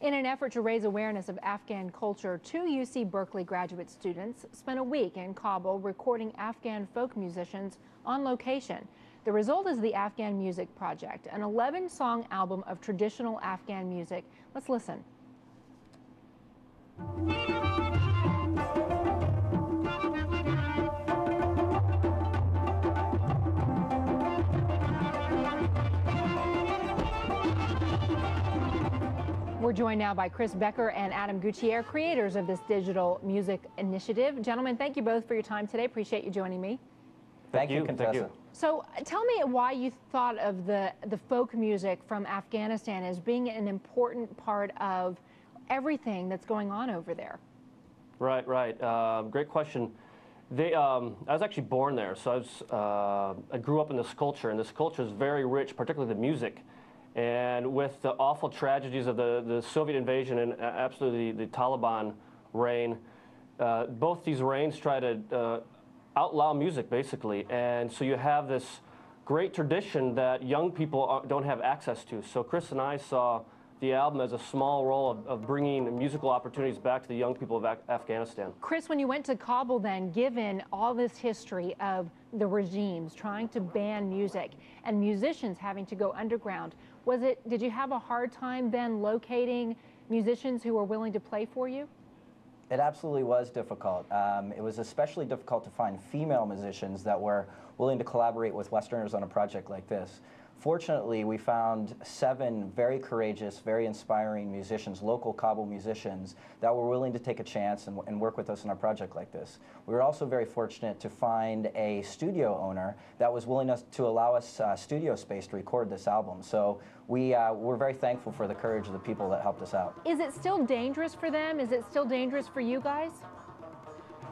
In an effort to raise awareness of Afghan culture, two UC Berkeley graduate students spent a week in Kabul recording Afghan folk musicians on location. The result is the Afghan Music Project, an 11-song album of traditional Afghan music. Let's listen. We're joined now by Chris Becker and Adam Gutierrez, creators of this digital music initiative. Gentlemen, thank you both for your time today. Appreciate you joining me. Thank you, Contessa. Thank you. So tell me why you thought of the folk music from Afghanistan as being an important part of everything that's going on over there. Right. Great question. I was actually born there, so I grew up in this culture, and this culture is very rich, particularly the music. And with the awful tragedies of the Soviet invasion and absolutely the Taliban reign, both these reigns try to outlaw music, basically. And so you have this great tradition that young people don't have access to. So Chris and I saw the album as a small role of bringing musical opportunities back to the young people of Afghanistan. Chris, when you went to Kabul then, given all this history of the regimes trying to ban music and musicians having to go underground, did you have a hard time then locating musicians who were willing to play for you? It absolutely was difficult. It was especially difficult to find female musicians that were willing to collaborate with Westerners on a project like this. Fortunately, we found 7 very courageous, very inspiring musicians, local Kabul musicians, that were willing to take a chance and work with us on a project like this. We were also very fortunate to find a studio owner that was willing to allow us studio space to record this album. So we're very thankful for the courage of the people that helped us out. Is it still dangerous for them? Is it still dangerous for you guys?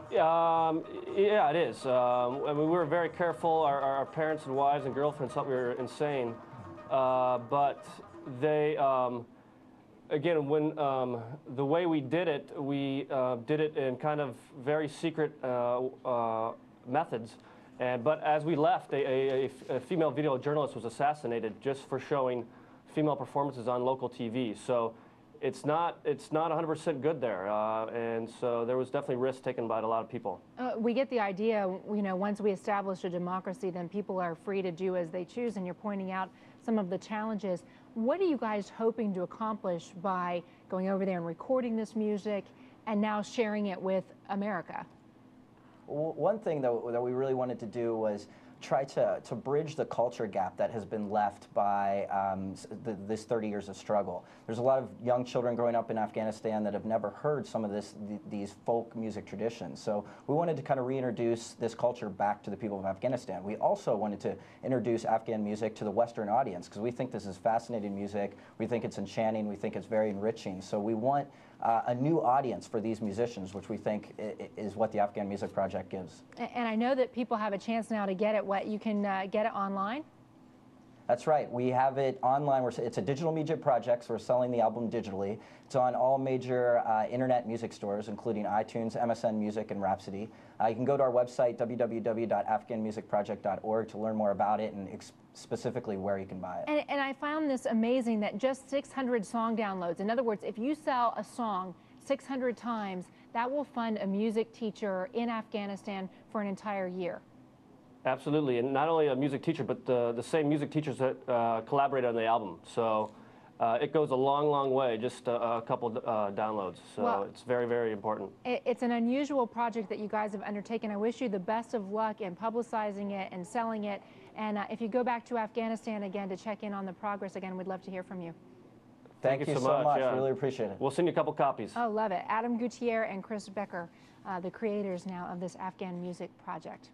Yeah, it is. I mean, we were very careful. Our parents and wives and girlfriends thought we were insane. But they, again, when the way we did it in kind of very secret methods. But as we left, a female video journalist was assassinated just for showing female performances on local TV. So it's not 100% good there, and so there was definitely risk taken by a lot of people. We get the idea, you know, once we establish a democracy, then people are free to do as they choose, and you're pointing out some of the challenges. What are you guys hoping to accomplish by going over there and recording this music and now sharing it with America? Well, one thing that we really wanted to do was try to bridge the culture gap that has been left by this 30 years of struggle. There's a lot of young children growing up in Afghanistan that have never heard some of these folk music traditions. So we wanted to kind of reintroduce this culture back to the people of Afghanistan. We also wanted to introduce Afghan music to the Western audience because we think this is fascinating music. We think it's enchanting. We think it's very enriching. So we want a new audience for these musicians, which we think is what the Afghan Music Project gives. And I know that people have a chance now to get it. You can get it online? That's right. We have it online. It's a digital media project, so we're selling the album digitally. It's on all major internet music stores, including iTunes, MSN Music, and Rhapsody. You can go to our website, www.afghanmusicproject.org, to learn more about it and specifically where you can buy it. And I found this amazing that just 600 song downloads. In other words, if you sell a song 600 times, that will fund a music teacher in Afghanistan for an entire year. Absolutely, and not only a music teacher, but the same music teachers that collaborated on the album. So it goes a long, long way, just a couple downloads. So well, it's very, very important. It's an unusual project that you guys have undertaken. I wish you the best of luck in publicizing it and selling it. And if you go back to Afghanistan again to check in on the progress again, we'd love to hear from you. Thank you so much. Yeah. Really appreciate it. We'll send you a couple copies. Oh, love it. Adam Gutierrez and Chris Becker, the creators now of this Afghan Music Project.